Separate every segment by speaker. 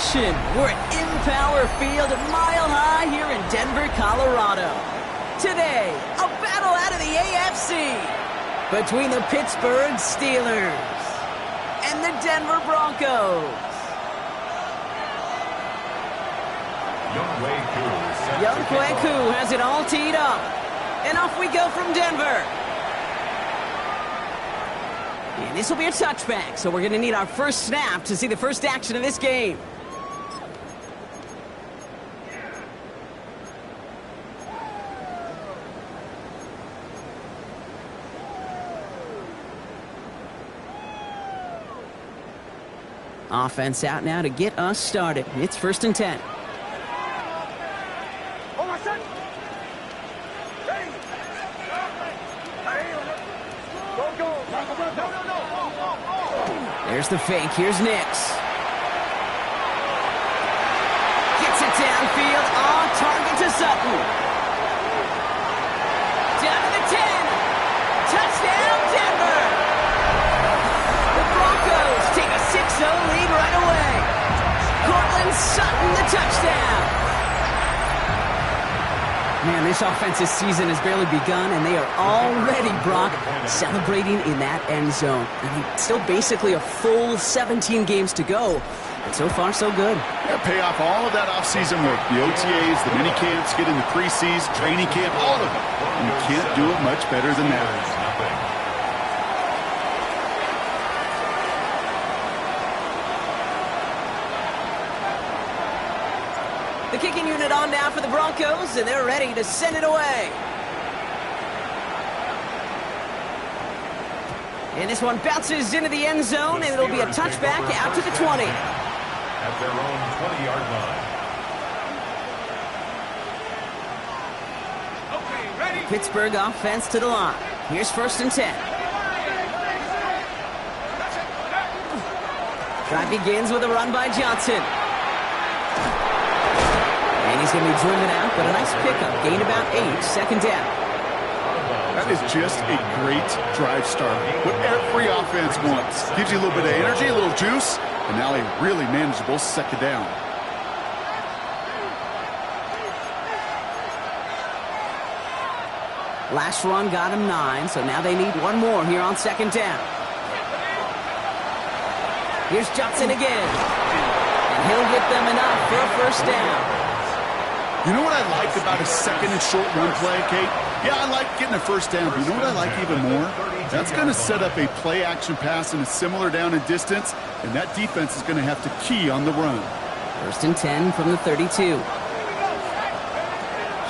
Speaker 1: Nation. We're at Empower Field, Mile High here in Denver, Colorado. Today, a battle out of the AFC between the Pittsburgh Steelers and the Denver Broncos. Young Kweku has it all teed up. And off we go from Denver. And this will be a touchback, so we're going to need our first snap to see the first action of this game. Offense out now to get us started. It's 1st and 10. There's the fake. Here's Nix. Gets it downfield. On target to Sutton. Down to the 10. Touchdown, Denver. The Broncos take a 6-0 lead right away. Cortland Sutton, the touchdown. Man, this offensive season has barely begun, and they are already, Brock, celebrating in that end zone. I mean, still basically a full 17 games to go, but so far, so good.
Speaker 2: Yeah, pay off all of that offseason work. The OTAs, the mini camps, get in the preseason, training camp, all of it. You can't do it much better than that.
Speaker 1: The kicking unit on now for the Broncos, and they're ready to send it away. And this one bounces into the end zone, and it'll be a touchback out to the 20.
Speaker 3: At their own 20-yard line.
Speaker 1: Okay, ready. Pittsburgh offense to the line. Here's 1st and 10. Drive begins with a run by Johnson. And he's going to be driven out, but a nice pickup. Gain about 8, 2nd down.
Speaker 2: That is just a great drive start. What every offense wants. Gives you a little bit of energy, a little juice, and now a really manageable 2nd down.
Speaker 1: Last run got him 9, so now they need one more here on 2nd down. Here's Johnson again. And he'll get them enough for a 1st down.
Speaker 2: You know what I like about a 2nd and short run play, Kate? Yeah, I like getting a 1st down, but you know what I like even more? That's going to set up a play-action pass in a similar down and distance, and that defense is going to have to key on the run.
Speaker 1: 1st and 10 from the 32.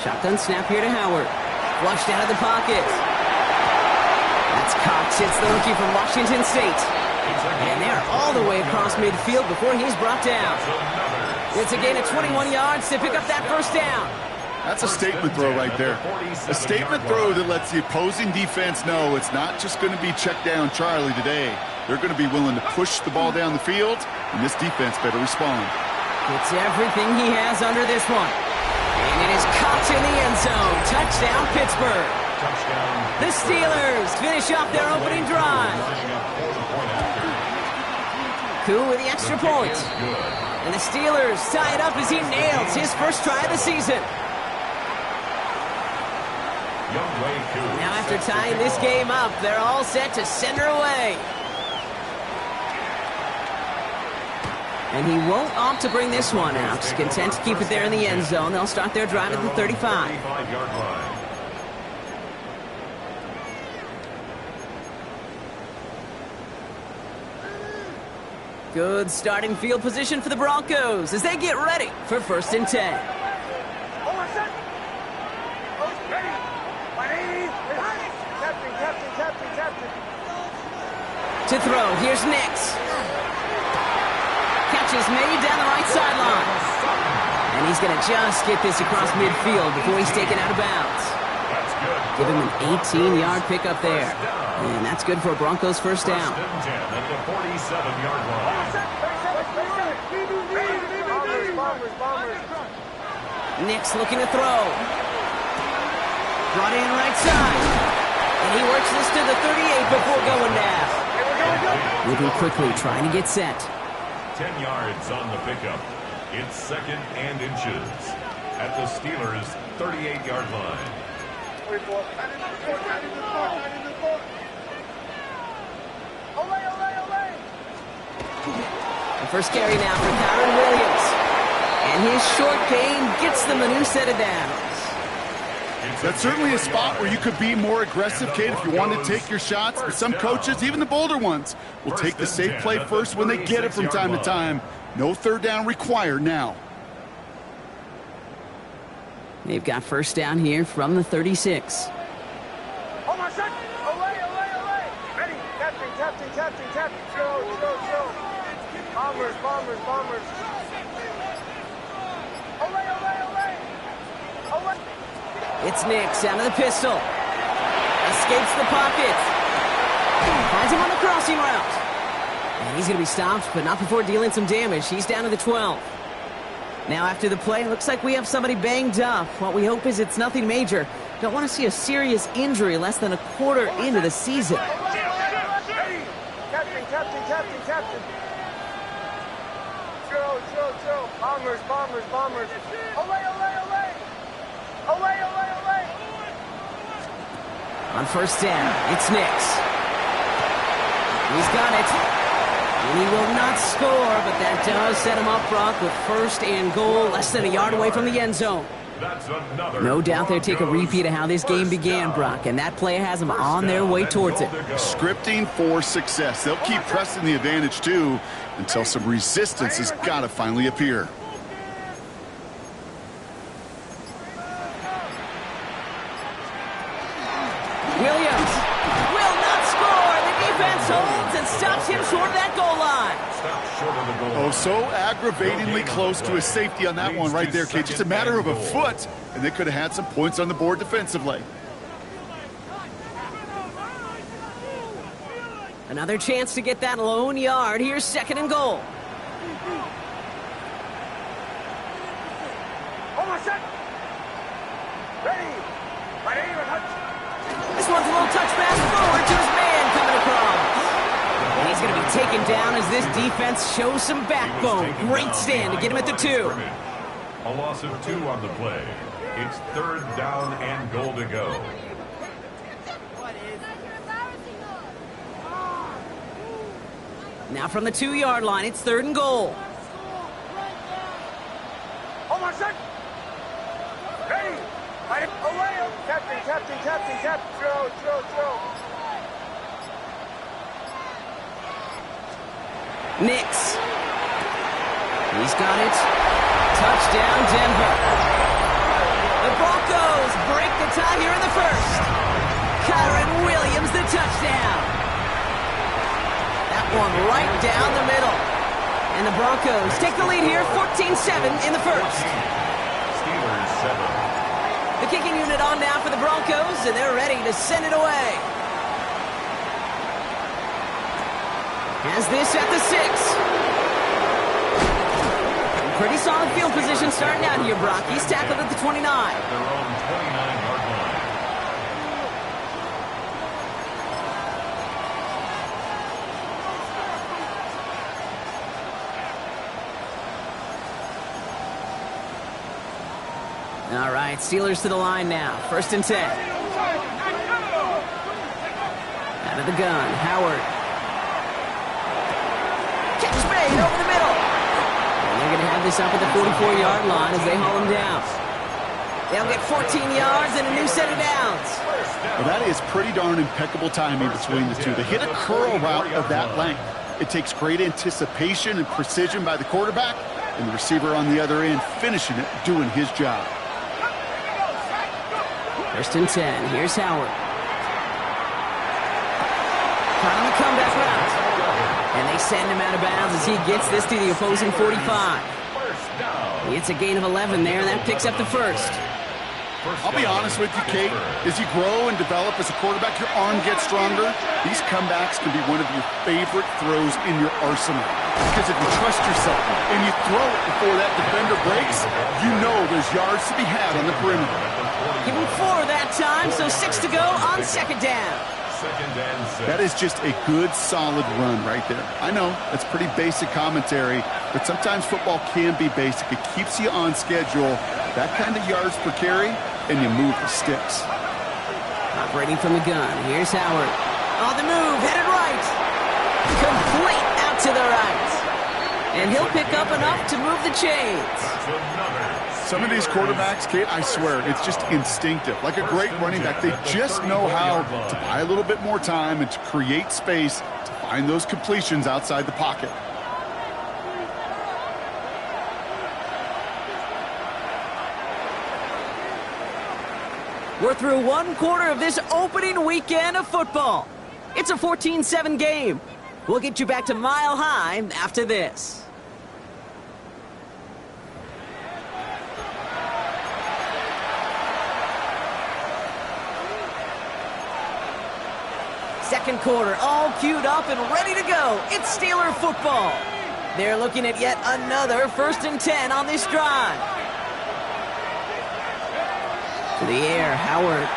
Speaker 1: Shotgun snap here to Howard. Flushed out of the pocket. That's Cox. It's the rookie from Washington State. And they're all the way across midfield before he's brought down. It's a gain of 21 yards to pick up that 1st down.
Speaker 2: That's a statement throw right there. A statement throw that lets the opposing defense know it's not just going to be check down Charlie today. They're going to be willing to push the ball down the field, and this defense better respond.
Speaker 1: It's everything he has under this one. And it is caught in the end zone. Touchdown, Pittsburgh. The Steelers finish off their opening drive. Koo with the extra point. And the Steelers tie it up as he nails his 1st try of the season. Now after tying this game up, they're all set to send her away. And he won't opt to bring this one out. He's content to keep it there in the end zone. They'll start their drive at the 35. Good starting field position for the Broncos as they get ready for 1st and 10. To throw, here's Nix. Catch is made down the right sideline. And he's going to just get this across midfield before he's taken out of bounds. Give him an 18-yard pickup there. And that's good for a Broncos 1st down. Nix looking to throw. Brought in right side. And he works this to the 38 before going down. Moving quickly, trying to get set.
Speaker 3: 10 yards on the pickup. It's 2nd and inches at the Steelers' 38-yard line.
Speaker 1: The first carry now for Kyron Williams. And his short gain gets them a new set of downs.
Speaker 2: That's certainly a spot where you could be more aggressive, Kate, if you want to take your shots. But some coaches, even the bolder ones, will take the safe play first when they get it from time to time. No third down required now.
Speaker 1: They've got first down here from the 36.
Speaker 4: Oh my son! Away! Ready! Captain! Show! Bombers! Away!
Speaker 1: It's Nix out of the pistol. Escapes the pocket. Finds him on the crossing route. And he's going to be stopped, but not before dealing some damage. He's down to the 12. Now after the play, looks like we have somebody banged up. What we hope is it's nothing major. Don't want to see a serious injury less than a quarter into the season.
Speaker 4: Ready! Captain! Show! Bombers! Away!
Speaker 1: On first down, it's Nix. He's got it. And he will not score, but that does set him up, Brock, with first and goal, less than a yard away from the end zone. No doubt they'll take a repeat of how this game began, Brock, and that play has them on their way towards it.
Speaker 2: Scripting for success. They'll keep pressing the advantage, too, until some resistance has got to finally appear.
Speaker 1: Williams will not score. The defense holds and stops him short of that goal line.
Speaker 2: Oh, so aggravatingly close to a safety on that one right there, Kate. Just a matter of a foot, and they could have had some points on the board defensively.
Speaker 1: Another chance to get that lone yard. Here's 2nd and goal.
Speaker 4: Oh my son! Ready!
Speaker 1: This one's a little touch pass forward to his man coming across. And he's going to be taken down as this defense shows some backbone. Great stand to get him at the 2.
Speaker 3: A loss of 2 on the play. It's 3rd down and goal to go.
Speaker 1: Now from the 2-yard line, it's 3rd and goal.
Speaker 4: Oh my son! Ready! Away! Captain! Show!
Speaker 1: Nix. He's got it. Touchdown, Denver. The Broncos break the tie here in the first. Kyron Williams, the touchdown. That one right down the middle. And the Broncos take the lead here, 14-7 in the first.
Speaker 3: Steelers 7.
Speaker 1: The kicking unit on now for the Broncos, and they're ready to send it away. Has this at the 6. Pretty solid field position starting out here, Brock. He's tackled at the 29.
Speaker 3: At their own 29-yard line.
Speaker 1: All right, Steelers to the line now. 1st and 10. Out of the gun, Howard. Catch made over the middle. And they're going to have this up at the 44-yard line as they haul him down. They'll get 14 yards and a new set of downs.
Speaker 2: Well, that is pretty darn impeccable timing between the two. To hit a curl route of that length, it takes great anticipation and precision by the quarterback, and the receiver on the other end finishing it, doing his job.
Speaker 1: 1st and 10. Here's Howard. Caught on the comeback route. And they send him out of bounds as he gets this to the opposing 45. It's a gain of 11 there, and that picks up the first.
Speaker 2: I'll be honest with you, Kate. As you grow and develop as a quarterback, your arm gets stronger. These comebacks can be one of your favorite throws in your arsenal. Because if you trust yourself and you throw it before that defender breaks, you know there's yards to be had on the perimeter.
Speaker 1: Give him 4 that time, so 6 to go on 2nd down.
Speaker 3: second and 6.
Speaker 2: That is just a good, solid run right there. I know, that's pretty basic commentary, but sometimes football can be basic. It keeps you on schedule, that kind of yards per carry, and you move the sticks.
Speaker 1: Operating from the gun, here's Howard. On the move, headed right. Complete out to the right. And he'll pick up enough to move the chains.
Speaker 2: Some of these quarterbacks, Kate, I swear, it's just instinctive. Like a great running back, they just know how to buy a little bit more time and to create space to find those completions outside the pocket.
Speaker 1: We're through one quarter of this opening weekend of football. It's a 14-7 game. We'll get you back to Mile High after this. Second quarter, all queued up and ready to go. It's Steeler football. They're looking at yet another 1st and 10 on this drive. To the air, Howard.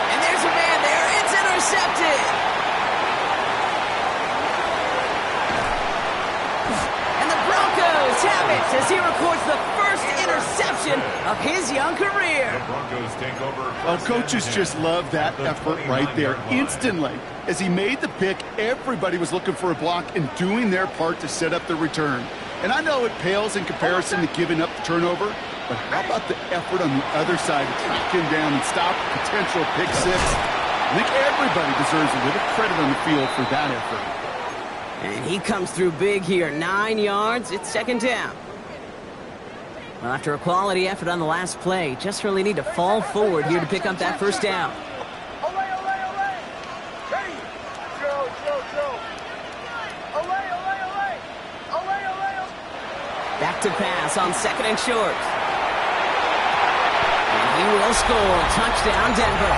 Speaker 1: And there's a man there. It's intercepted. And the Broncos have it as he records the first interception of his young career.
Speaker 3: The Broncos take over.
Speaker 2: Well, coaches just love that effort right there. Instantly, as he made the pick, everybody was looking for a block and doing their part to set up the return. And I know it pales in comparison to giving up the turnover, but how about the effort on the other side to track him down and stop a potential pick six? I think everybody deserves a little credit on the field for that effort.
Speaker 1: And he comes through big here. 9 yards. It's second down. Well, after a quality effort on the last play, just really need to fall forward here to pick up that first down.
Speaker 4: Olay, olay, olay. Ready. Joe, Joe, Joe. Olay, olay, olay. Olay, olay, olay.
Speaker 1: Back to pass on second and short. And he will score. Touchdown, Denver.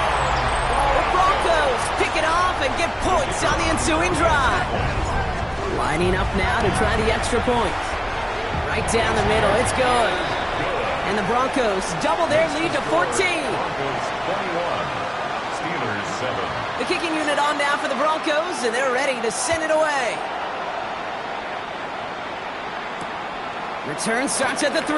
Speaker 1: The Broncos pick it off and get points on the ensuing drive. Lining up now to try the extra point. Right down the middle. It's good. And the Broncos double their lead to 14.
Speaker 3: Broncos 21. Steelers 7.
Speaker 1: The kicking unit on now for the Broncos, and they're ready to send it away. Return starts at the 3.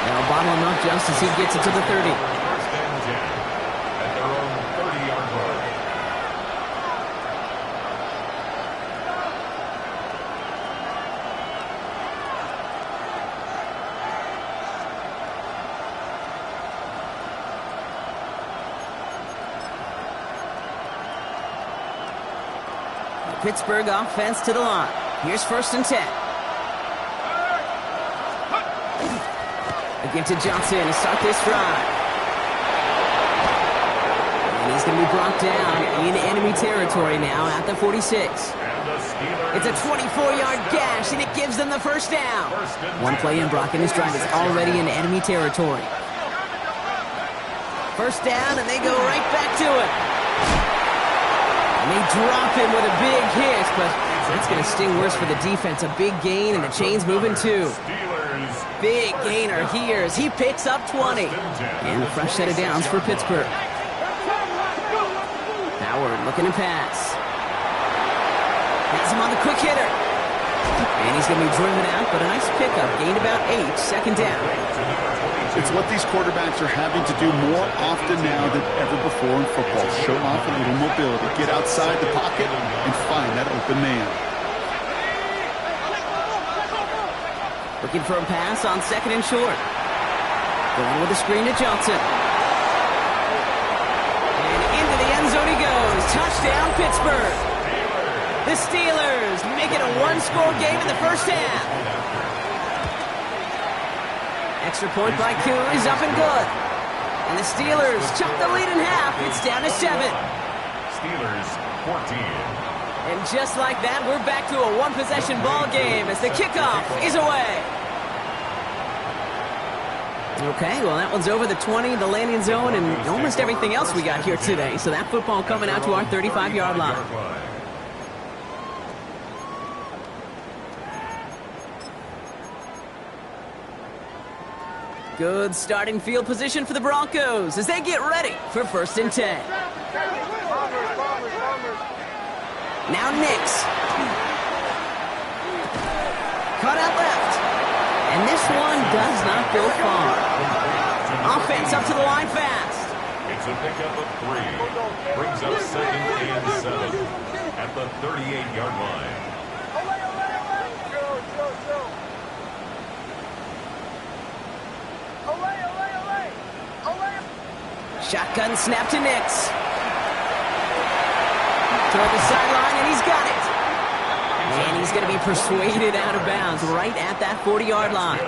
Speaker 1: They'll bottle him up just as he gets it to the 30.
Speaker 3: First and 10 at their own 30-yard line.
Speaker 1: Pittsburgh offense to the line. Here's 1st and 10. Again to Johnson to start this drive. And he's going to be brought down in enemy territory now at the 46. It's a 24-yard gash, and it gives them the first down. One play in, Brock, and this drive is already in enemy territory. First down, and they go right back to it. And they drop him with a big hit, but that's going to sting worse for the defense. A big gain, and the chain's moving too. Big gainer here as he picks up 20. And a fresh set of downs for Pittsburgh. Howard looking to pass. Has him on the quick hitter. And he's going to be driven out, but a nice pickup. Gained about 8, second down.
Speaker 2: It's what these quarterbacks are having to do more often now than ever before in football. Show off a little mobility. Get outside the pocket and find that open man.
Speaker 1: Looking for a pass on second and short. Going with a screen to Johnson. And into the end zone he goes. Touchdown, Pittsburgh. The Steelers make it a one-score game in the first half. Extra point by Kuhn is up and good. And the Steelers chop the lead in half. It's down to 7.
Speaker 3: Steelers 14.
Speaker 1: And just like that, we're back to a one-possession ball game as the kickoff is away. Okay, well, that one's over the 20, the landing zone, and almost everything else we got here today. So that football coming out to our 35-yard line. Good starting field position for the Broncos as they get ready for 1st and 10. Now Nix. Cut out left. And this one does not go far. Offense up to the line fast.
Speaker 3: It's a pickup of 3. Brings up 2nd and 7 at the 38-yard line.
Speaker 1: Shotgun snap to Nix. Toward the sideline, and he's got it. And he's going to be persuaded out of bounds right at that 40-yard line.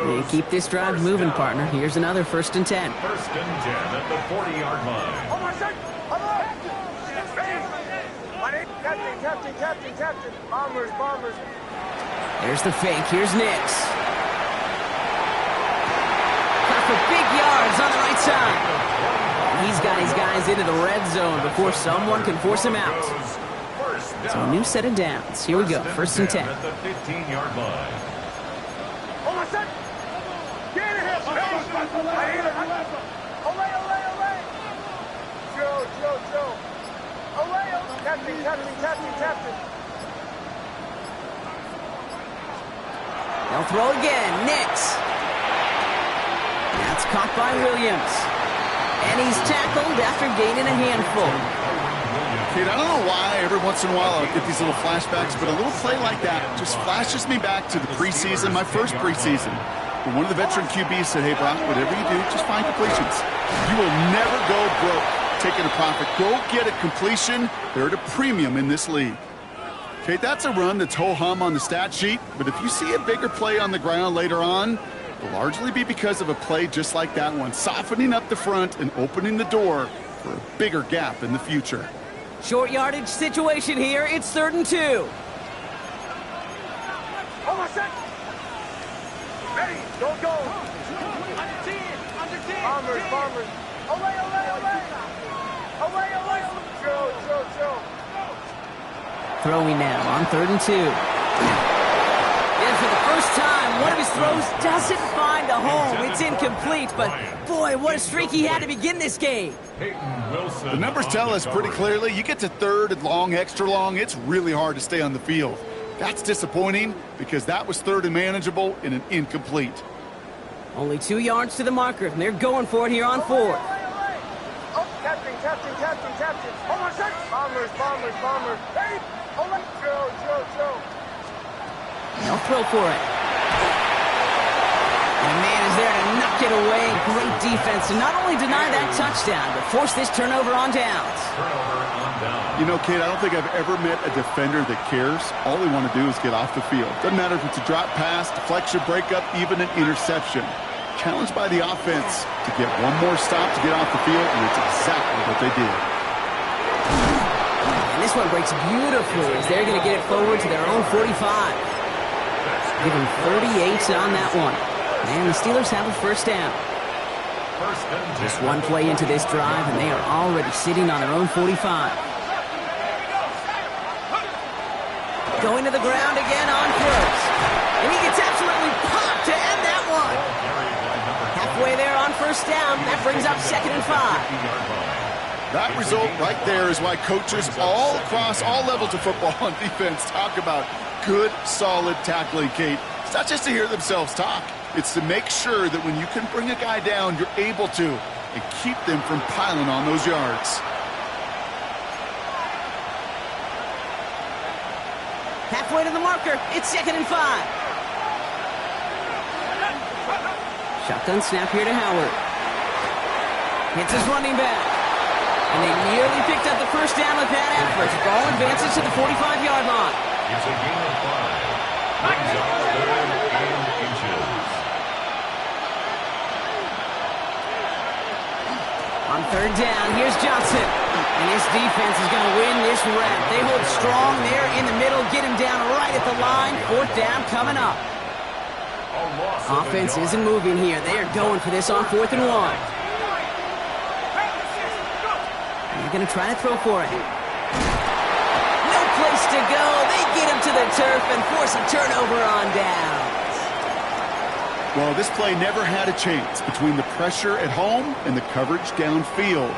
Speaker 1: And keep this drive moving, partner. Here's another 1st and 10.
Speaker 3: 1st and 10 at the 40-yard line.
Speaker 4: Captain. Bombers.
Speaker 1: There's the fake. Here's Nix. Got for big yards on the right side. He's got his guys into the red zone before someone can force him out. So a new set of downs. Here we go. 1st and 10.
Speaker 3: At the 15-yard line.
Speaker 4: Joe. Captain.
Speaker 1: They'll throw again. Nix. That's caught by Williams. And he's tackled after gaining a handful.
Speaker 2: Kate, I don't know why every once in a while I'll get these little flashbacks, but a little play like that just flashes me back to the preseason, my first preseason. When one of the veteran QBs said, hey, Brock, whatever you do, just find completions. You will never go broke taking a profit. Go get a completion. They're at a premium in this league. Kate, that's a run that's ho-hum on the stat sheet, but if you see a bigger play on the ground later on, it'll largely be because of a play just like that one, softening up the front and opening the door for a bigger gap in the future.
Speaker 1: Short yardage situation here. It's 3rd and 2.
Speaker 4: Ready, go. Bombers. Away. Joe.
Speaker 1: Throwing now on 3rd and 2. And for the first time, one of his throws doesn't find a home. It's incomplete, but boy, what a streak he had to begin this game.
Speaker 2: The numbers tell us pretty clearly, you get to 3rd and long, extra long, it's really hard to stay on the field. That's disappointing because that was 3rd and manageable in an incomplete.
Speaker 1: Only 2 yards to the marker, and they're going for it here on 4th.
Speaker 4: Captain. Bombers. Hey, Joe.
Speaker 1: They'll throw for it. And the man is there to knock it away. Great defense to not only deny that touchdown, but force this turnover on downs.
Speaker 2: You know, Kate, I don't think I've ever met a defender that cares. All they want to do is get off the field. Doesn't matter if it's a drop pass, deflection, breakup, even an interception. Challenged by the offense to get one more stop to get off the field, and it's exactly what they did.
Speaker 1: And this one breaks beautifully as they're going to get it forward to their own 45. Give them 38 on that one. And the Steelers have a 1st down. Just one play into this drive, and they are already sitting on their own 45. Going to the ground again on 1st. And he gets absolutely popped to end that one. Halfway there on 1st down. That brings up 2nd and 5.
Speaker 2: That result right there is why coaches all across all levels of football and defense talk about good, solid tackling, Kate. It's not just to hear themselves talk. It's to make sure that when you can bring a guy down, you're able to, and keep them from piling on those yards.
Speaker 1: Halfway to the marker. It's 2nd and 5. Shotgun snap here to Howard. Hits his running back. And they nearly picked up the 1st down with that effort. Ball advances to the 45-yard line.
Speaker 3: It's a gain of 5. Brings up 3rd and inches.
Speaker 1: On 3rd down, here's Johnson. And his defense is going to win this rep. They hold strong there in the middle, get him down right at the line. 4th down coming up. Offense isn't moving here. They are going for this on 4th and 1. They're going to try to throw for it. No place to go. They get him to the turf and force a turnover on downs.
Speaker 2: Well, this play never had a chance between the pressure at home and the coverage downfield.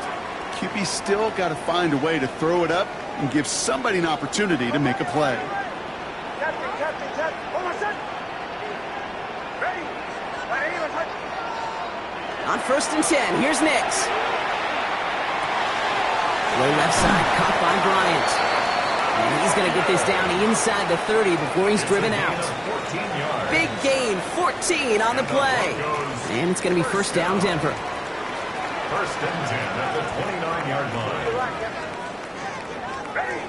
Speaker 2: QB still got to find a way to throw it up and give somebody an opportunity to make a play.
Speaker 4: Captain. Hold on, set. Ready. Aim and touch.
Speaker 1: On 1st and 10, here's Nix. Low left side, caught by Bryant. And he's going to get this down inside the 30 before he's driven out. Big gain, 14 on the play. And it's going to be 1st down, Denver.
Speaker 3: 1st and 10 at the 29-yard line.
Speaker 4: Ready.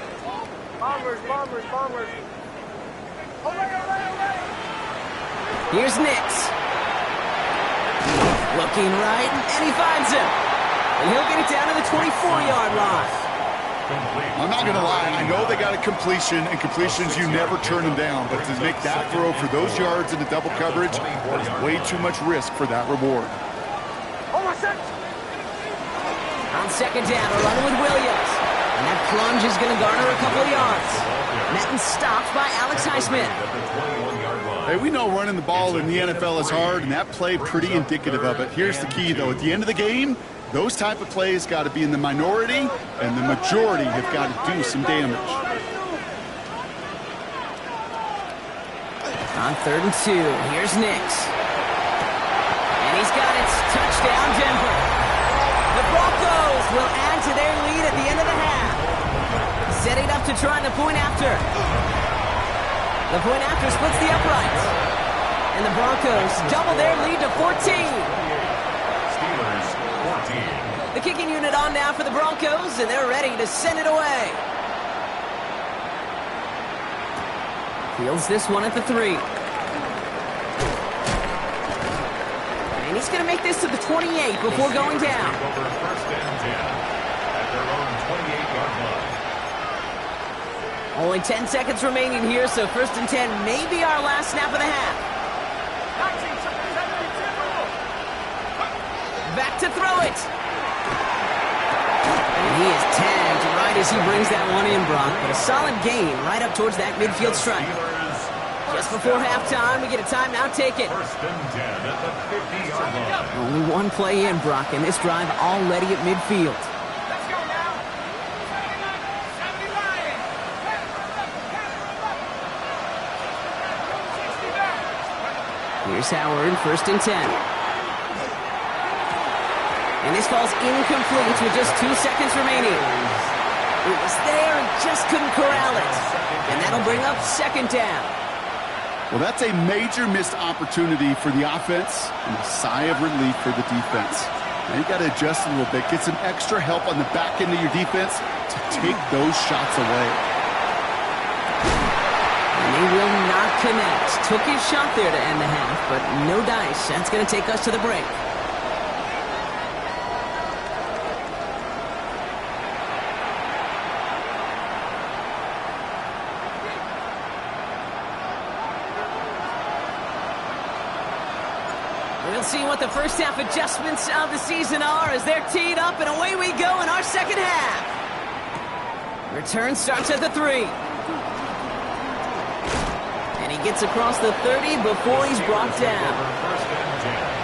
Speaker 4: Bombers. Away.
Speaker 1: Here's Nix. Looking right, and he finds him. And he'll get it down to the 24-yard line.
Speaker 2: I'm not going to lie, I know they got a completion, and completions, you never turn them down. But to make that throw for those yards in the double coverage, there's way too much risk for that reward.
Speaker 4: Hold on, set.
Speaker 1: On 2nd down, a run with Williams. And that plunge is going to garner a couple of yards. Madden stopped by Alex Highsmith.
Speaker 2: Hey, we know running the ball in the NFL is hard, and that play pretty indicative of it. Here's the key, though. At the end of the game, those type of plays got to be in the minority, and the majority have got to do some damage.
Speaker 1: On 3rd and 2, here's Nix. And he's got it. Touchdown, Denver. The Broncos will add to their lead at the end of the half. Setting up to try the point after. The point after splits the uprights. And the Broncos double their lead to 14.
Speaker 3: Steelers 14.
Speaker 1: The kicking unit on now for the Broncos, and they're ready to send it away. Fields this one at the 3. And he's going to make this to the 28 before going down.
Speaker 3: Over 1st and 10 at their own 28-yard line.
Speaker 1: Only 10 seconds remaining here, so 1st and 10 may be our last snap of the half. Back to throw it. And he is tagged right as he brings that one in, Brock. But a solid gain right up towards that midfield stripe. Just before halftime, we get a timeout. Take it.
Speaker 3: 1st and 10 at the 50-yard line.
Speaker 1: Only one play in, Brock, and this drive already at midfield.
Speaker 4: Let's go now. 70 Lions.
Speaker 1: Here's Howard, 1st and 10. And this falls incomplete with just 2 seconds remaining. It was there and just couldn't corral it. And that'll bring up 2nd down.
Speaker 2: Well, that's a major missed opportunity for the offense and a sigh of relief for the defense. Now you got to adjust a little bit, get some extra help on the back end of your defense to take those shots away.
Speaker 1: And they will not connect. Took his shot there to end the half, but no dice. That's going to take us to the break. We'll see what the first half adjustments of the season are as they're teed up, and away we go in our second half. Return starts at the 3. And he gets across the 30 before he's brought down.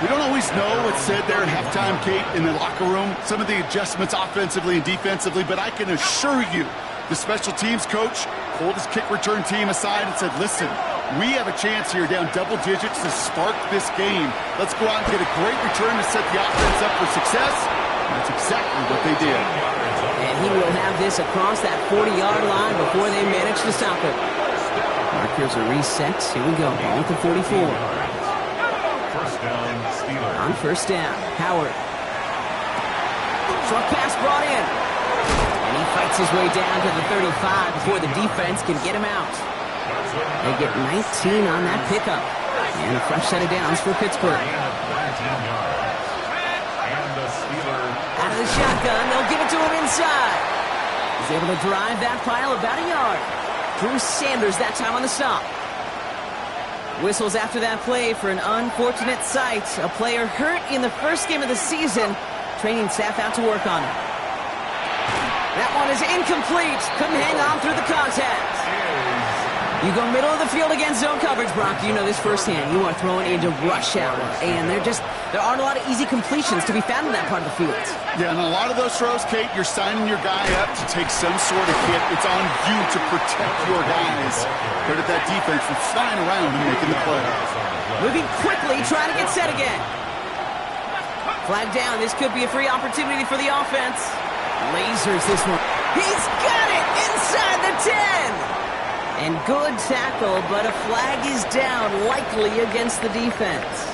Speaker 2: We don't always know what's said there at halftime, Kate, in the locker room. Some of the adjustments offensively and defensively, but I can assure you the special teams coach pulled his kick return team aside and said, listen, we have a chance here down double digits to spark this game. Let's go out and get a great return to set the offense up for success. And that's exactly what they did.
Speaker 1: And he will have this across that 40-yard line before they manage to stop it. Markers are reset. Here we go. Ball at the 44.
Speaker 3: 1st down, Steelers.
Speaker 1: On 1st down, Howard. Short pass brought in. And he fights his way down to the 35 before the defense can get him out. They get 19 on that pickup. And a fresh set of downs for Pittsburgh. Out of the shotgun, they'll give it to him inside. He's able to drive that pile about a yard. Drew Sanders that time on the stop. Whistles after that play for an unfortunate sight. A player hurt in the first game of the season. Training staff out to work on it. That one is incomplete. Couldn't hang on through the contact. You go middle of the field against zone coverage, Brock. You know this firsthand. You are throwing into rush hour, and there aren't a lot of easy completions to be found in that part of the field.
Speaker 2: Yeah, and a lot of those throws, Kate, you're signing your guy up to take some sort of hit. It's on you to protect your guys. Credit that defense for flying around and making the play.
Speaker 1: Moving quickly, trying to get set again. Flag down. This could be a free opportunity for the offense. Lasers this one. He's got it inside the 10. And good tackle, but a flag is down, likely against the defense.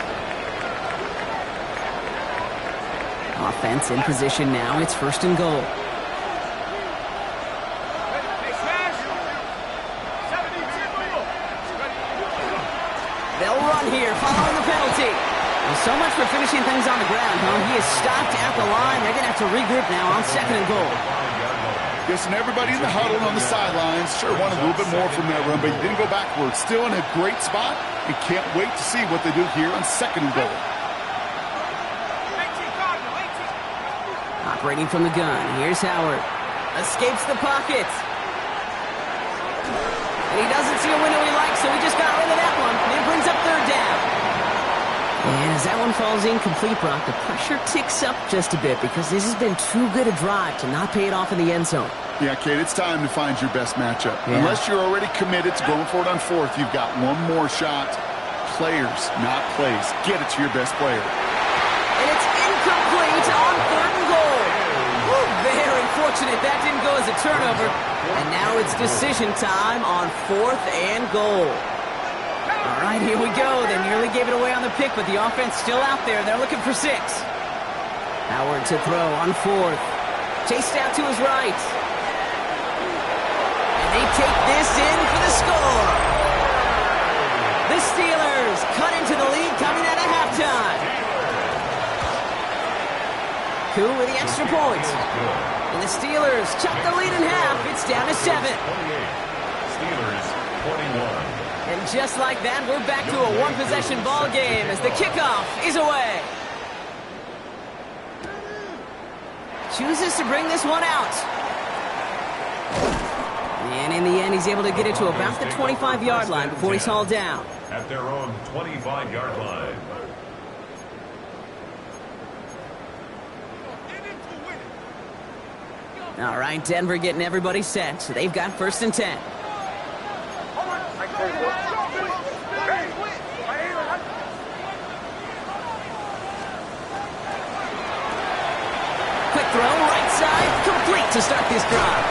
Speaker 1: Offense in position now. It's 1st and goal. They'll run here, following the penalty. Well, so much for finishing things on the ground, huh? He is stopped at the line. They're going to have to regroup now on 2nd and goal.
Speaker 2: Guessing everybody in the huddle on the sidelines sure wanted a little bit more from that run, but you didn't go backwards. Still in a great spot, and can't wait to see what they do here on 2nd and goal.
Speaker 1: Operating from the gun, here's Howard. Escapes the pocket. And he doesn't see a window he likes, so he just got rid of that one. And it brings up 3rd down. And as that one falls incomplete, Brock, the pressure ticks up just a bit because this has been too good a drive to not pay it off in the end zone.
Speaker 2: Yeah, Kate, it's time to find your best matchup.
Speaker 1: Yeah.
Speaker 2: Unless you're already committed to going for it on 4th, you've got one more shot. Players, not plays. Get it to your best player.
Speaker 1: And it's incomplete on 3rd and goal. Woo, very fortunate that didn't go as a turnover. And now it's decision time on 4th and goal. All right, here we go. They nearly gave it away on the pick, but the offense still out there. They're looking for 6. Howard to throw on 4th. Chased out to his right. And they take this in for the score. The Steelers cut into the lead coming out of halftime. Coup with the extra point. And the Steelers chop the lead in half. It's down to 7.
Speaker 3: Steelers 21.
Speaker 1: And just like that, we're back to a one-possession ball game as the kickoff is away. Chooses to bring this one out. And in the end, he's able to get it to about the 25-yard line before he's hauled down.
Speaker 3: At their own 25-yard line.
Speaker 1: All right, Denver getting everybody set. So they've got 1st and 10. Quick throw, right side, complete to start this drive.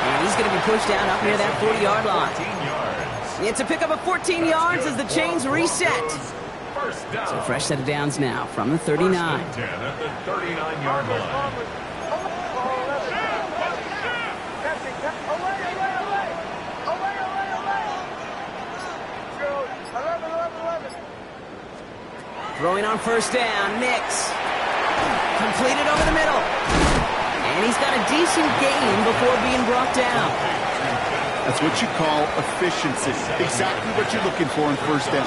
Speaker 1: And he's going to be pushed down up near that 40-yard line. It's a pickup of 14 yards as the chains reset. So a fresh set of downs now from the 39.
Speaker 3: 10 at the 39-yard line.
Speaker 1: Throwing on 1st down, Nix. Completed over the middle. And he's got a decent gain before being brought down.
Speaker 2: That's what you call efficiency. Exactly what you're looking for on 1st down.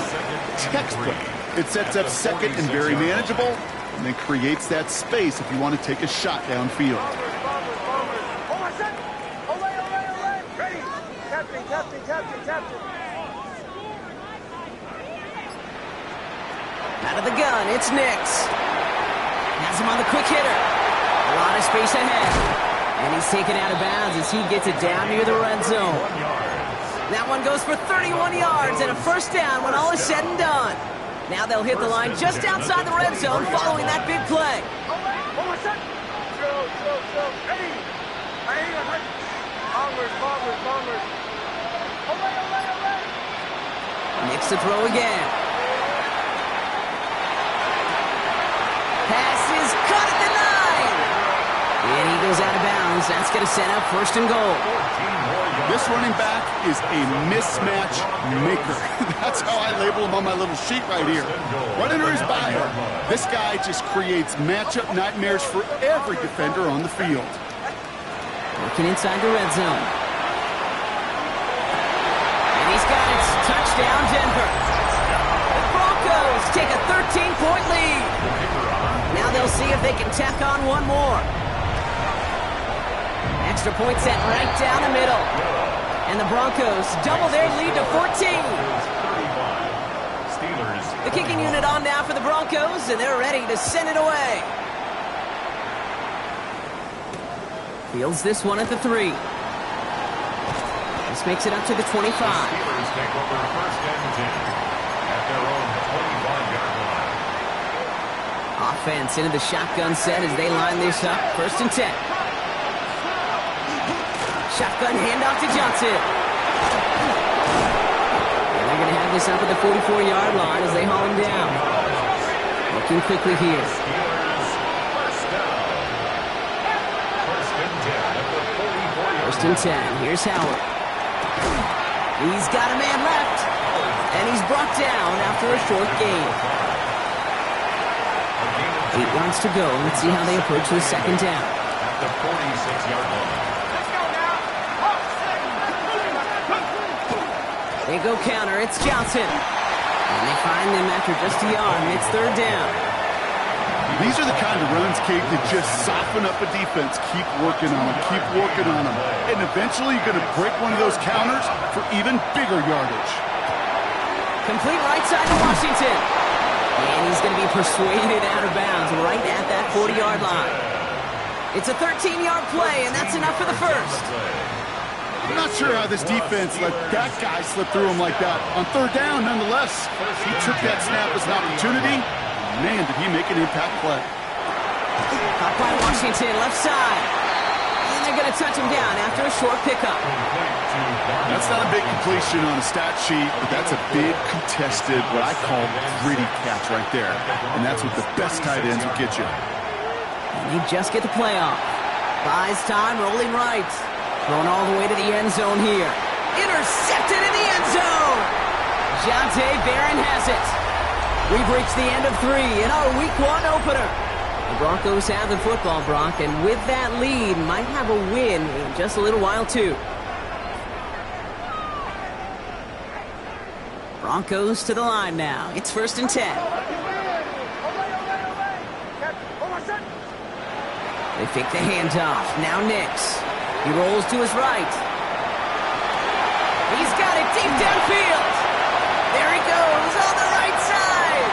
Speaker 2: Textbook. It sets up 2nd and very manageable, and then creates that space if you want to take a shot downfield.
Speaker 4: Captain.
Speaker 1: Out of the gun, it's Nix. Has him on the quick hitter. A lot of space ahead. And he's taken out of bounds as he gets it down near the red zone. That one goes for 31 yards and a 1st down when all is said and done. Now they'll hit the line just outside the red zone following that big play. Nix to throw again. Pass is caught at the 9. And he goes out of bounds. That's going to set up 1st and goal.
Speaker 2: This running back is a mismatch maker. That's how I label him on my little sheet right here. Right under his bio, this guy just creates matchup nightmares for every defender on the field.
Speaker 1: Working inside the red zone. And he's got it. Touchdown, Denver. The Broncos take a 13-point lead. Now they'll see if they can tack on one more. Extra point set right down the middle. And the Broncos double their lead to 14.
Speaker 3: 35. Steelers.
Speaker 1: The kicking unit on now for the Broncos, and they're ready to send it away. Fields this one at the 3. This makes it up to the 25.
Speaker 3: Steelers take over first and 10 at their own 25-yard line.
Speaker 1: Offense into the shotgun set as they line this up. First and 10. Shotgun handoff to Johnson. And they're going to have this up at the 44-yard line as they haul him down. Looking quickly here.
Speaker 3: Steelers first down. First and 10 at the 44-yard
Speaker 1: First and 10. Here's Howard. He's got a man left. And he's brought down after a short gain. 8 yards to go. Let's see how they approach the second down.
Speaker 3: at the 46-yard line.
Speaker 1: They go counter. It's Johnson. And they find them after just a yard, and it's third down.
Speaker 2: These are the kind of runs, Kate, that just soften up a defense. Keep working on them. Keep working on them. And eventually you're going to break one of those counters for even bigger yardage.
Speaker 1: Complete right side to Washington. And he's going to be persuaded out of bounds right at that 40-yard line. It's a 13-yard play, and that's enough for the first.
Speaker 2: I'm not sure how this defense let that guy slip through him like that. On third down, nonetheless, he took that snap as an opportunity. Man, did he make an impact play.
Speaker 1: Caught by Washington, left side. And they're going to touch him down after a short pickup.
Speaker 2: That's not a big completion on a stat sheet, but that's a big contested, what I call gritty catch right there. And that's what the best tight ends will get you.
Speaker 1: And they just get the play off. Buys time, rolling right. Thrown all the way to the end zone here. Intercepted in the end zone. Jonte Barron has it. We've reached the end of 3 in our Week 1 opener. The Broncos have the football, Brock, and with that lead, might have a win in just a little while, too. Broncos to the line now. It's first and 10. They fake the handoff. Now Nix. He rolls to his right. He's got it deep downfield. There he goes on the right side.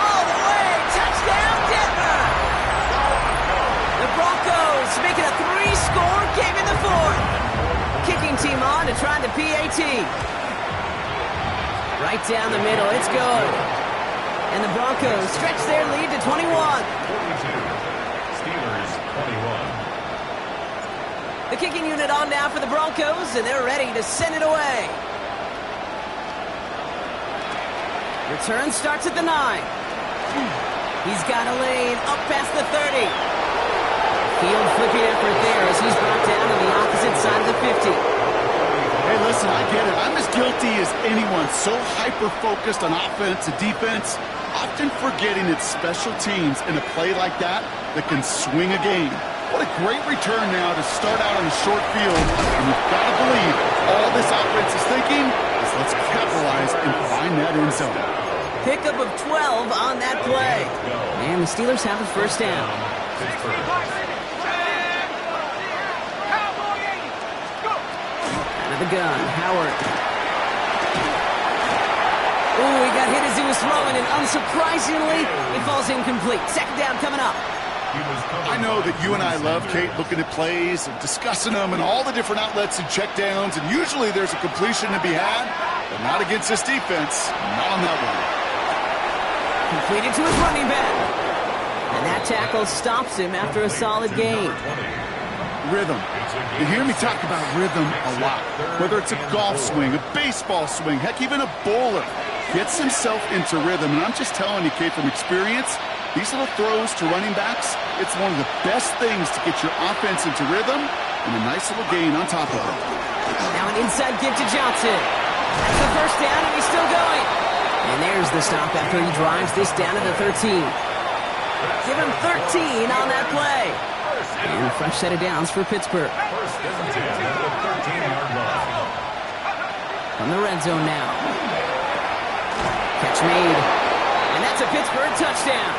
Speaker 1: All the way. Touchdown, Denver. The Broncos make it a 3-score game in the fourth. Kicking team on to try the PAT. Right down the middle. It's good. And the Broncos stretch their lead to 21.
Speaker 3: 42. Steelers 21.
Speaker 1: The kicking unit on now for the Broncos, and they're ready to send it away. Return starts at the 9. He's got a lane up past the 30. Field flipping effort there as he's brought down on the opposite side of the 50.
Speaker 2: Hey, listen, I get it. I'm as guilty as anyone. So hyper-focused on offense and defense, often forgetting it's special teams in a play like that can swing a game. What a great return now to start out on a short field. And you've got to believe all this offense is thinking is let's capitalize and find that end zone.
Speaker 1: Pickup of 12 on that play. And the Steelers have the first down. Out of the gun, Howard. Ooh, he got hit as he was throwing, and unsurprisingly, it falls incomplete. Second down coming up.
Speaker 2: I know that you and I love, Kate, looking at plays and discussing them and all the different outlets and checkdowns, and usually there's a completion to be had, but not against this defense. Not on that one.
Speaker 1: Completed to his running back. And that tackle stops him after a solid gain.
Speaker 2: Rhythm. You hear me talk about rhythm a lot. Whether it's a golf swing, a baseball swing, heck, even a bowler gets himself into rhythm. And I'm just telling you, Kate, from experience, these little throws to running backs, it's one of the best things to get your offense into rhythm and a nice little gain on top of it.
Speaker 1: Now an inside give to Johnson. That's the first down, and he's still going. And there's the stop after he drives this down to the 13. Give him 13 on that play. And a fresh set of downs for Pittsburgh.
Speaker 3: First and 10 at the 13-yard line.
Speaker 1: From the red zone now. Catch made. And that's a Pittsburgh touchdown.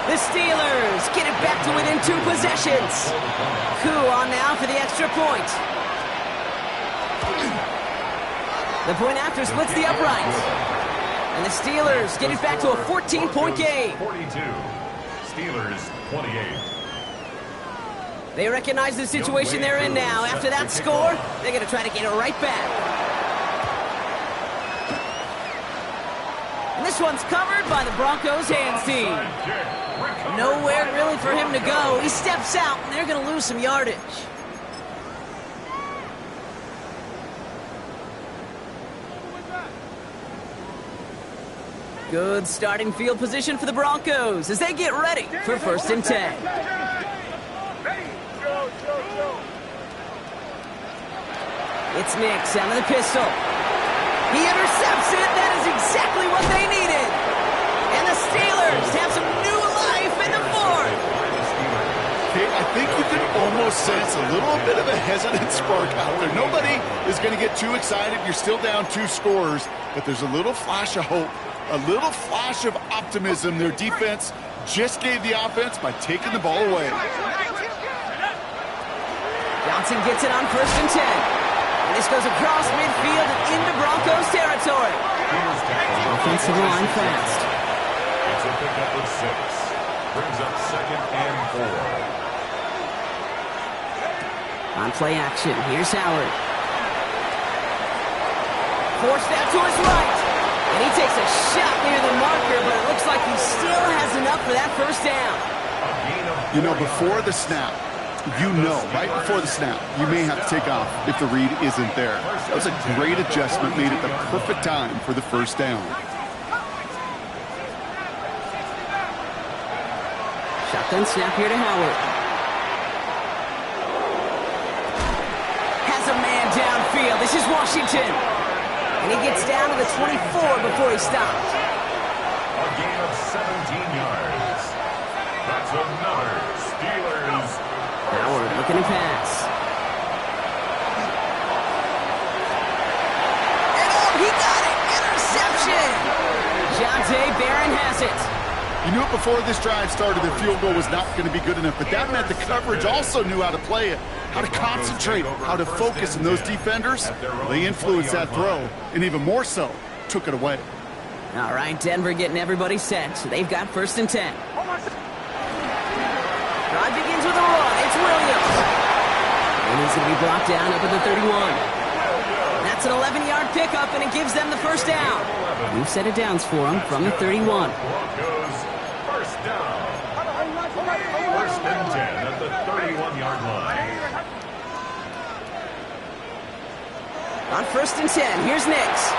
Speaker 1: The Steelers get it back to within 2 possessions. Coup on now for the extra point. The point after splits the uprights. And the Steelers get it back to a 14-point game.
Speaker 3: 42. Steelers 28.
Speaker 1: They recognize the situation they're in now. After that score, they're going to try to get it right back. And this one's covered by the Broncos hands team. Nowhere really for him to go. He steps out, and they're going to lose some yardage. Good starting field position for the Broncos as they get ready for 1st and 10. It's Nix out of the pistol. He intercepts it. That is exactly what they needed. And the Steelers have some new life in the 4th.
Speaker 2: Okay, I think you can almost sense a little bit of a hesitant spark out there. Nobody is going to get too excited. You're still down 2 scores, but there's a little flash of hope, a little flash of optimism. Their defense just gave the offense by taking the ball away.
Speaker 1: Johnson gets it on 1st and 10. And this goes across midfield and into Broncos territory. Offensive line fast.
Speaker 3: It's a pickup of 6. Brings up 2nd and 4.
Speaker 1: On play action, here's Howard. Forced out to his right. And he takes a shot near the marker, but it looks like he still has enough for that 1st down.
Speaker 2: You know, before the snap, right before the snap, you may have to take off if the read isn't there. That was a great adjustment made at the perfect time for the 1st down.
Speaker 1: Shotgun snap here to Howard. Has a man downfield. This is Washington. And he gets down to the 24 before he stops.
Speaker 3: A gain of 17 yards. That's another Steelers.
Speaker 1: Howard looking to pass. And he got it! Interception! Jonte Barron has it.
Speaker 2: You knew it before this drive started, the field goal was not going to be good enough, but that meant the coverage also knew how to play it, how to concentrate, how to focus, and those defenders, they influenced that throw, and even more so, took it away.
Speaker 1: All right, Denver getting everybody set, so they've got 1st and 10. Drive begins with a run. It's Williams. And he's going to be brought down up at the 31. That's an 11-yard pickup, and it gives them the 1st down. New set of downs for him from the 31.
Speaker 3: Broncos 1st down. 1st and 10 at the 31-yard line.
Speaker 1: On 1st and 10, here's Nix.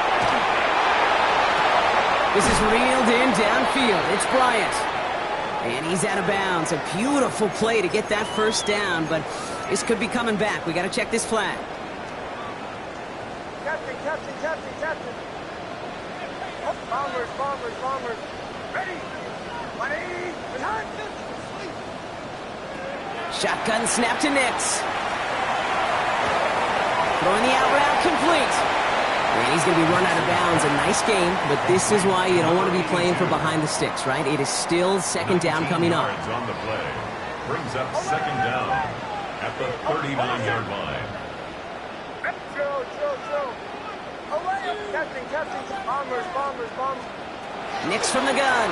Speaker 1: This is reeled in downfield. It's Bryant. And he's out of bounds. A beautiful play to get that 1st down, but this could be coming back. We got to check this flag.
Speaker 4: Captain. Bombers. Ready. 180. Behind.
Speaker 1: Shotgun snap to Nix. Throwing the out route complete. And he's going to be run out of bounds. A nice game, but this is why you don't want to be playing for behind the sticks, right? It is still 2nd down coming up.
Speaker 3: On the play. Brings up 2nd down at the 39-yard line.
Speaker 4: Joe. Away. Captain. Bombers.
Speaker 1: Nix from the gun.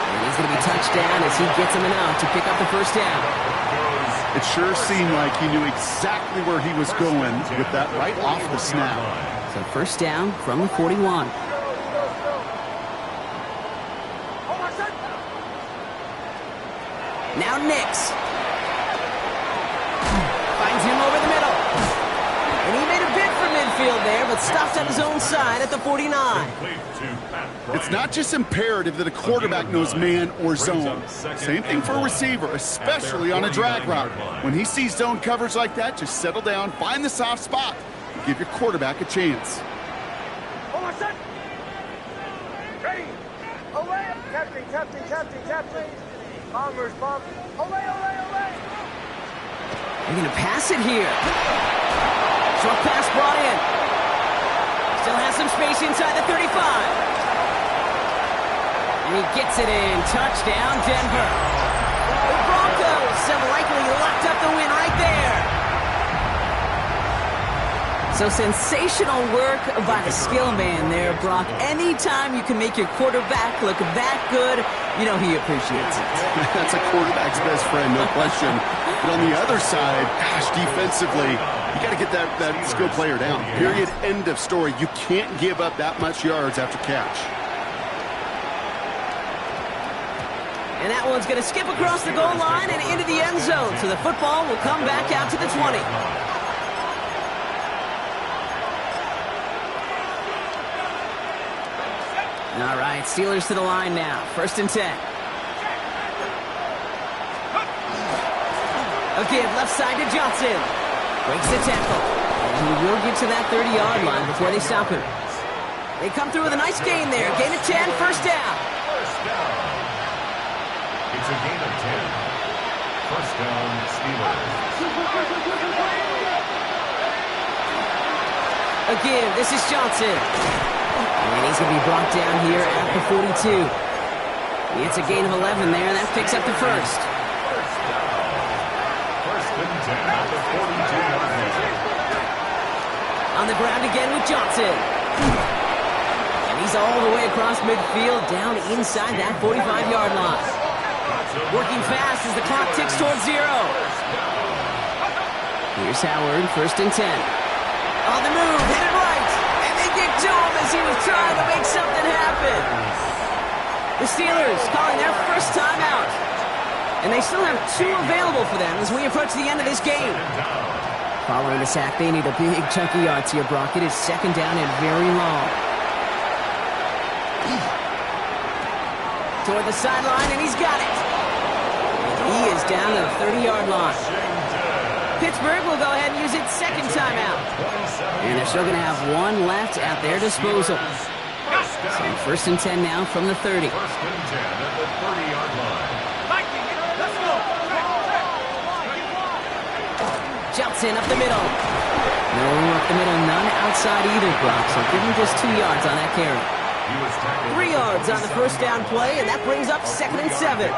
Speaker 1: And he's going to be touched down as he gets him enough to pick up the 1st down.
Speaker 2: It sure seemed like he knew exactly where he was going with that right off the snap.
Speaker 1: So 1st down from the 41. Now Nix. Finds him over the middle. And he made a bid for midfield there, but stops on his own side at the 49.
Speaker 2: It's not just imperative that a quarterback knows man or zone. Same thing for a receiver, especially on a drag route. When he sees zone coverage like that, just settle down, find the soft spot, and give your quarterback a chance.
Speaker 4: Ready. Away. Captain. Bombers. Away.
Speaker 1: They're going to pass it here. Short pass brought in. Still has some space inside the 35. And he gets it in. Touchdown, Denver. The Broncos have likely locked up the win right there. So sensational work by the skill man there, Brock. Anytime you can make your quarterback look that good, you know he appreciates it.
Speaker 2: That's a quarterback's best friend, no question. But on the other side, gosh, defensively, you got to get that skill player down. Period, end of story. You can't give up that much yards after catch.
Speaker 1: And that one's going to skip across the goal line and into the end zone. So the football will come back out to the 20. All right, Steelers to the line now. 1st and 10. Again, left side to Johnson. Breaks the tackle. And he will get to that 30-yard line before they stop him. They come through with a nice gain there. Gain of 10, 1st down.
Speaker 3: It's a gain of 10. 1st down, Steelers.
Speaker 1: Again, this is Johnson. And he's going to be brought down here at the 42. It's a gain of 11 there, and that picks up the 1st.
Speaker 3: 1st and 10 at the 42-yard line.
Speaker 1: On the ground again with Johnson. And he's all the way across midfield, down inside that 45-yard line. Working fast as the clock ticks towards 0. Here's Howard, 1st and 10. On the move, hit it right. And they get to him as he was trying to make something happen. The Steelers calling their first timeout. And they still have 2 available for them as we approach the end of this game. Following the sack, they need a big chunk of yards here, Brock. It is 2nd down and very long. Toward the sideline, and he's got it. He is down to the 30-yard line. Pittsburgh will go ahead and use its 2nd timeout. And they're still going to have 1 left at their disposal. So 1st and 10 now from the 30.
Speaker 3: 1st and 10 at the 30-yard line.
Speaker 1: Johnson up the middle. No room up the middle, none outside either, Brock. So give him just 2 yards on that carry. 3 yards on the 1st down play, and that brings up 2nd and 7.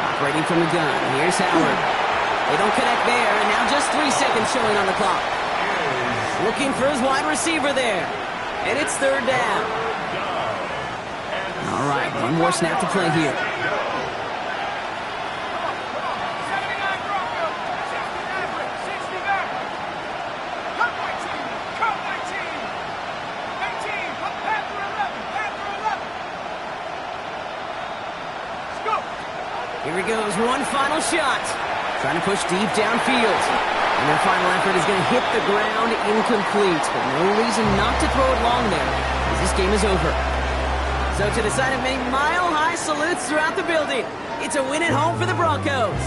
Speaker 1: Operating from the gun, here's Howard. They don't connect there, and now just 3 seconds showing on the clock. Looking for his wide receiver there. And it's 3rd down. All right, 1 more snap to play here. Here he goes, 1 final shot. Trying to push deep downfield. And their final effort is going to hit the ground incomplete. But no reason not to throw it long there, as this game is over. So to the side of many mile-high salutes throughout the building, it's a win at home for the Broncos.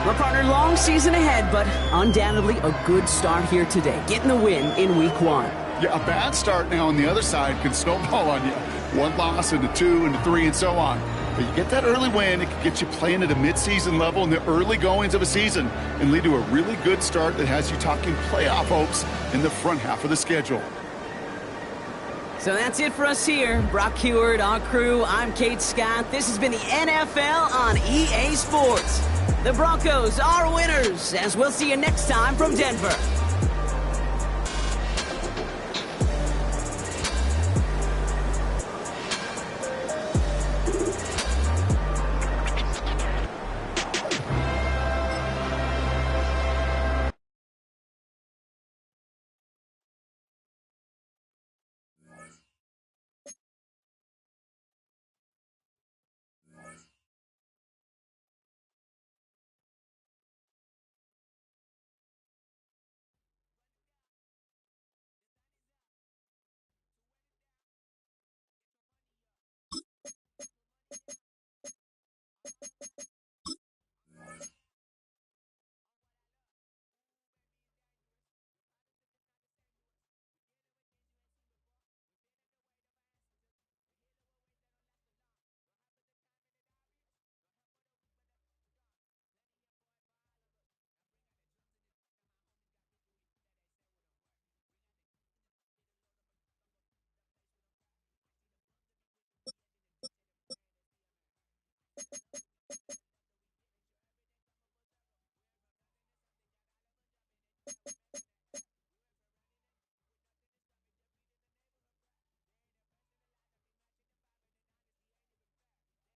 Speaker 1: Well, partner, long season ahead, but undoubtedly a good start here today, getting the win in Week 1.
Speaker 2: Yeah, a bad start now on the other side can snowball on you. 1 loss into 2 into 3 and so on. But you get that early win, it can get you playing at a midseason level in the early goings of a season and lead to a really good start that has you talking playoff hopes in the front half of the schedule.
Speaker 1: So that's it for us here. Brock Heward, our crew, I'm Kate Scott. This has been the NFL on EA Sports. The Broncos are winners, as we'll see you next time from Denver.